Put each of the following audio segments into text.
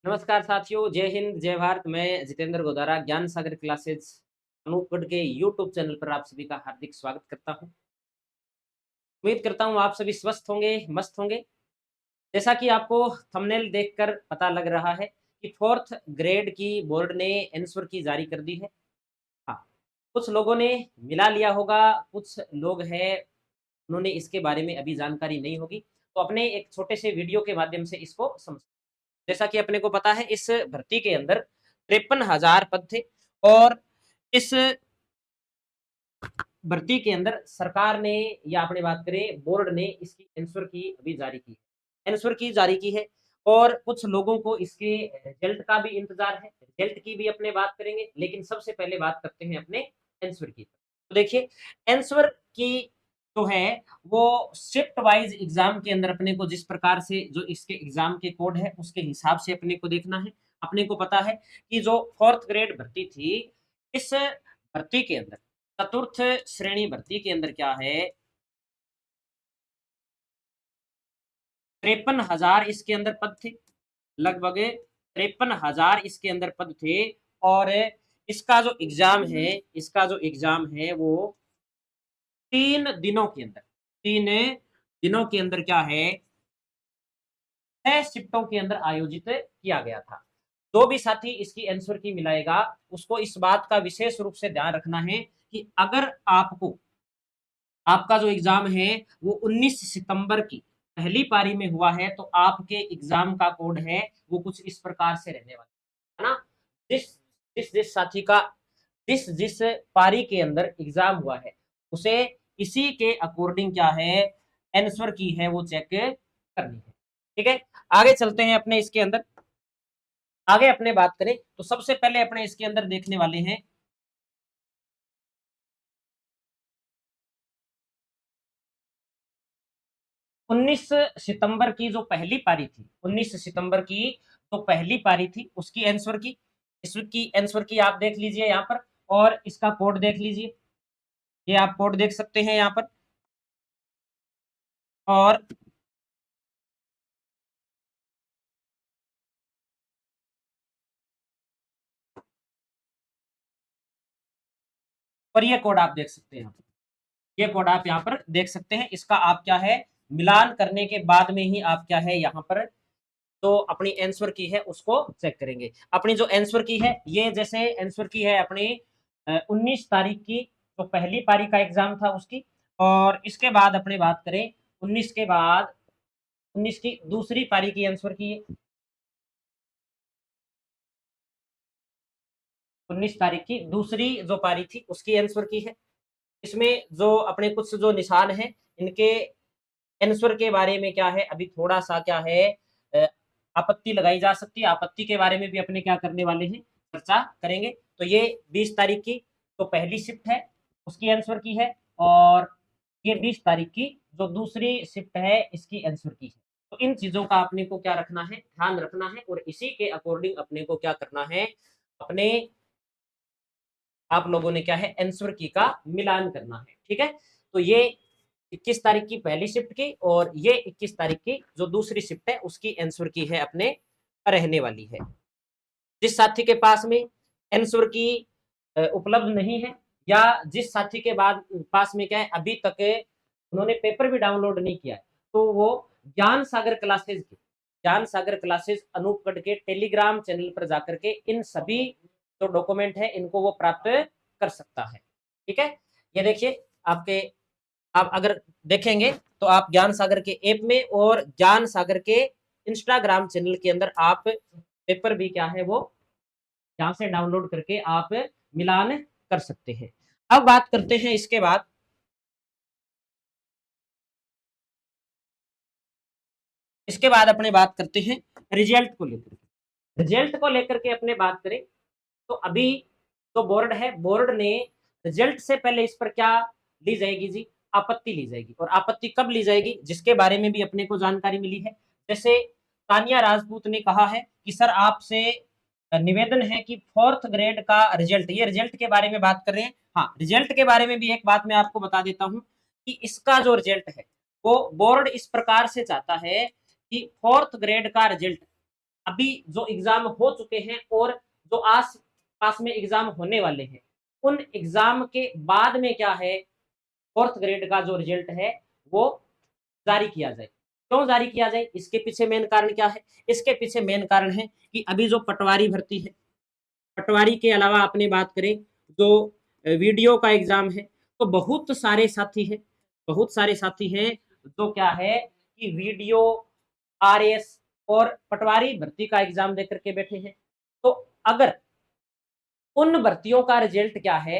नमस्कार साथियों, जय हिंद, जय भारत। मैं जितेंद्र गोदारा ज्ञान सागर क्लासेस अनूपगढ़ के यूट्यूब चैनल पर आप सभी का हार्दिक स्वागत करता हूं। उम्मीद करता हूं आप सभी स्वस्थ होंगे, मस्त होंगे। जैसा कि आपको थंबनेल देखकर पता लग रहा है कि 4th ग्रेड की बोर्ड ने आंसर की जारी कर दी है। हाँ, कुछ लोगों ने मिला लिया होगा, कुछ लोग हैं उन्होंने इसके बारे में अभी जानकारी नहीं होगी। तो अपने एक छोटे से वीडियो के माध्यम से इसको समझ। जैसा कि अपने को पता है इस भर्ती के अंदर 53,000 पद थे और इस भर्ती के अंदर सरकार ने या अपने बात करें बोर्ड ने इसकी आंसर की अभी जारी की है। आंसर की जारी की है और कुछ लोगों को इसके रिजल्ट का भी इंतजार है। रिजल्ट की भी अपने बात करेंगे, लेकिन सबसे पहले बात करते हैं अपने आंसर की। तो देखिए आंसर की जो है वो शिफ्ट वाइज एग्जाम के अंदर अपने को जिस प्रकार से जो इसके एग्जाम के कोड है उसके हिसाब से अपने को देखना है। अपने को पता है कि जो 4th ग्रेड भर्ती थी, इस भर्ती के अंदर चतुर्थ श्रेणी भर्ती के अंदर क्या है, 53,000 इसके अंदर पद थे। लगभग 53,000 इसके अंदर पद थे और इसका जो एग्जाम है वो 3 दिनों के अंदर क्या है, 6 शिफ्टों के अंदर आयोजित किया गया था। जो भी साथी इसकी आंसर की मिलाएगा उसको इस बात का विशेष रूप से ध्यान रखना है कि अगर आपका जो एग्जाम है वो 19 सितंबर की पहली पारी में हुआ है तो आपके एग्जाम का कोड है वो कुछ इस प्रकार से रहने वाला है ना। जिस जिस साथी का जिस पारी के अंदर एग्जाम हुआ है उसे इसी के अकॉर्डिंग क्या है, आंसर की है वो चेक करनी है। ठीक है, आगे चलते हैं अपने इसके अंदर। आगे अपने बात करें तो सबसे पहले अपने इसके अंदर देखने वाले हैं 19 सितंबर की जो पहली पारी थी, 19 सितंबर की तो पहली पारी थी उसकी आंसर की। इसकी आंसर की आप देख लीजिए यहाँ पर और इसका कोड देख लीजिए। ये आप कोड देख सकते हैं यहाँ पर और ये कोड आप देख सकते हैं। ये कोड आप यहाँ पर देख सकते हैं। इसका आप क्या है, मिलान करने के बाद में ही आप क्या है यहाँ पर तो अपनी आंसर की है उसको चेक करेंगे। अपनी जो आंसर की है ये जैसे आंसर की है अपनी 19 तारीख की तो पहली पारी का एग्जाम था उसकी। और इसके बाद अपने बात करें 19 के बाद 19 की दूसरी पारी की आंसर की है। 19 तारीख की दूसरी जो पारी थी उसकी आंसर की है। इसमें जो अपने कुछ जो निशान हैं इनके आंसर के बारे में क्या है अभी थोड़ा सा क्या है अ, आपत्ति लगाई जा सकती है। आपत्ति के बारे में भी अपने क्या करने वाले हैं, चर्चा करेंगे। तो ये 20 तारीख की तो पहली शिफ्ट है उसकी आंसर की है और ये 20 तारीख की जो दूसरी शिफ्ट है इसकी आंसर की है। तो इन चीजों का अपने को क्या रखना है, ध्यान रखना है और इसी के अकॉर्डिंग अपने को क्या करना है, अपने आप लोगों ने क्या है आंसर की का मिलान करना है। ठीक है, तो ये 21 तारीख की पहली शिफ्ट की और ये 21 तारीख की जो दूसरी शिफ्ट है उसकी आंसर की है अपने रहने वाली है। जिस साथी के पास में आंसर की उपलब्ध नहीं है या जिस साथी के बाद पास में क्या है अभी तक उन्होंने पेपर भी डाउनलोड नहीं किया है तो वो ज्ञान सागर क्लासेस अनूपगढ़ के टेलीग्राम चैनल पर जाकर के इन सभी जो डॉक्यूमेंट है इनको वो प्राप्त कर सकता है। ठीक है, ये देखिए आपके आप अगर देखेंगे तो आप ज्ञान सागर के ऐप में और ज्ञान सागर के इंस्टाग्राम चैनल के अंदर आप पेपर भी क्या है वो यहाँ से डाउनलोड करके आप मिलान कर सकते हैं। अब बात करते हैं इसके बाद अपने बात करते हैं रिजल्ट को लेकर। रिजल्ट को लेकर के अपने बात करें तो अभी तो बोर्ड है, बोर्ड ने रिजल्ट से पहले इस पर क्या ली जाएगी जी, आपत्ति ली जाएगी। और आपत्ति कब ली जाएगी जिसके बारे में भी अपने को जानकारी मिली है। जैसे तानिया राजपूत ने कहा है कि सर आपसे निवेदन है कि 4th ग्रेड का रिजल्ट, ये रिजल्ट के बारे में बात कर रहे हैं। हाँ, रिजल्ट के बारे में भी एक बात मैं आपको बता देता हूँ कि इसका जो रिजल्ट है वो बोर्ड इस प्रकार से चाहता है कि 4th ग्रेड का रिजल्ट अभी जो एग्जाम हो चुके हैं और जो आस पास में एग्जाम होने वाले हैं, उन एग्जाम के बाद में क्या है, फोर्थ ग्रेड का जो रिजल्ट है वो जारी किया जाए। क्यों जारी किया जाए, इसके पीछे मेन कारण क्या है? इसके पीछे मेन कारण है कि अभी जो पटवारी भर्ती है, पटवारी के अलावा अपनी बात करें जो वीडियो का एग्जाम है, तो बहुत सारे साथी हैं जो क्या है कि वीडियो, आरएस और पटवारी भर्ती का एग्जाम देकर के बैठे हैं। तो अगर उन भर्तियों का रिजल्ट क्या है,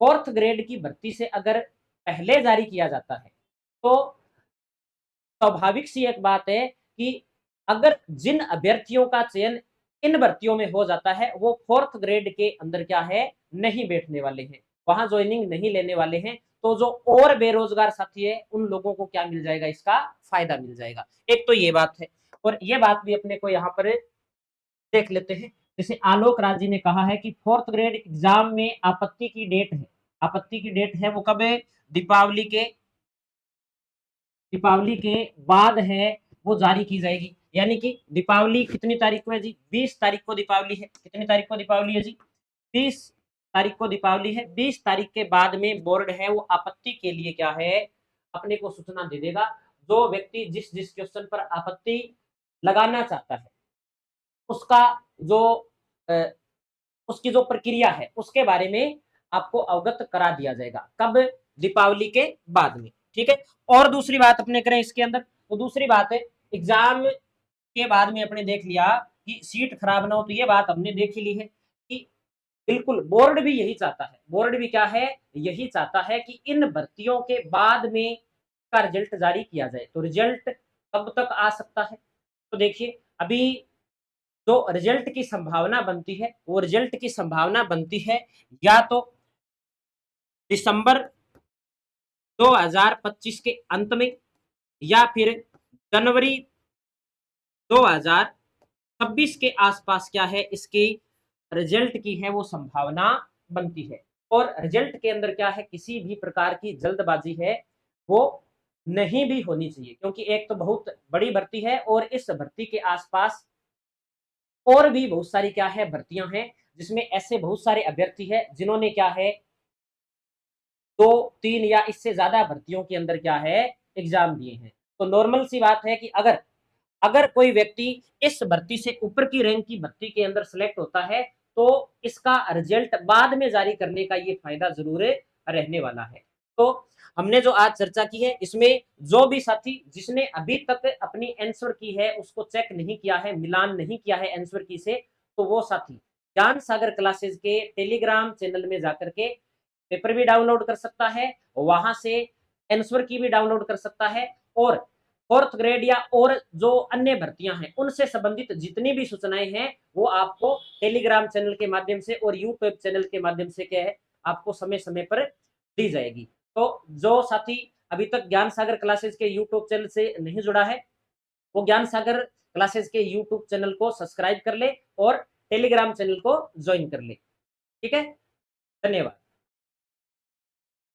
फोर्थ ग्रेड की भर्ती से अगर पहले जारी किया जाता है, तो स्वाभाविक सी एक बात है कि अगर जिन अभ्यर्थियों का चयन इन भर्तियों में हो जाता है, वो फोर्थ ग्रेड के अंदर क्या है, नहीं बैठने वाले हैं, वहां ज्वाइनिंग नहीं लेने वाले हैं। तो जो और बेरोजगार साथी है, उन लोगों को क्या मिल जाएगा, इसका फायदा मिल जाएगा। एक तो ये बात है, और ये बात भी अपने को यहाँ पर देख लेते हैं। जैसे आलोक राज जी ने कहा है कि फोर्थ ग्रेड एग्जाम में आपत्ति की डेट है, आपत्ति की डेट है वो कब है, दीपावली के दीपावली के बाद है वो जारी की जाएगी। यानी कि दीपावली कितनी तारीख को है जी, 20 तारीख को दीपावली है। कितनी तारीख को दीपावली है जी, 20 तारीख को दीपावली है। 20 तारीख के बाद में बोर्ड है वो आपत्ति के लिए क्या है, अपने को सूचना दे देगा। जो व्यक्ति जिस जिस क्वेश्चन पर आपत्ति लगाना चाहता है, उसका जो उसकी जो प्रक्रिया है उसके बारे में आपको अवगत करा दिया जाएगा। कब, दीपावली के बाद में। ठीक है। और दूसरी बात अपने करें इसके अंदर, तो दूसरी बात है एग्जाम के बाद में अपने देख लिया कि सीट खराब ना हो, तो ये बात हमने देख ही ली है कि बिल्कुल बोर्ड भी यही चाहता है, बोर्ड भी क्या है, यही चाहता है कि इन भर्तियों के बाद में का रिजल्ट जारी किया जाए। तो रिजल्ट कब तक आ सकता है, तो देखिए अभी जो रिजल्ट की संभावना बनती है, वो रिजल्ट की संभावना बनती है या तो दिसंबर 2025 के अंत में, या फिर जनवरी 2026 के आसपास क्या है, इसकी रिजल्ट की है वो संभावना बनती है। और रिजल्ट के अंदर क्या है, किसी भी प्रकार की जल्दबाजी है वो नहीं भी होनी चाहिए, क्योंकि एक तो बहुत बड़ी भर्ती है और इस भर्ती के आसपास और भी बहुत सारी क्या है भर्तियां हैं, जिसमें ऐसे बहुत सारे अभ्यर्थी हैं जिन्होंने क्या है 2-3 या इससे ज्यादा भर्तियों के अंदर क्या है एग्जाम दिए हैं। तो नॉर्मल सी बात है कि अगर अगर कोई व्यक्ति इस भर्ती से ऊपर की रैंक की भर्ती के अंदर सिलेक्ट होता है, तो इसका रिजल्ट बाद में जारी करने का ये फायदा जरूर रहने वाला है। तो हमने जो आज चर्चा की है, इसमें जो भी साथी जिसने अभी तक अपनी आंसर की है उसको चेक नहीं किया है, मिलान नहीं किया है आंसर की से, तो वो साथी ज्ञान सागर क्लासेस के टेलीग्राम चैनल में जाकर के पेपर भी डाउनलोड कर सकता है, वहां से आंसर की भी डाउनलोड कर सकता है, और फोर्थ ग्रेड या और जो अन्य भर्तियां हैं उनसे संबंधित जितनी भी सूचनाएं हैं वो आपको टेलीग्राम चैनल के माध्यम से और यूट्यूब चैनल के माध्यम से क्या है आपको समय समय पर दी जाएगी। तो जो साथी अभी तक ज्ञान सागर क्लासेस के यूट्यूब चैनल से नहीं जुड़ा है, वो ज्ञान सागर क्लासेस के यूट्यूब चैनल को सब्सक्राइब कर ले और टेलीग्राम चैनल को ज्वाइन कर ले। ठीक है, धन्यवाद।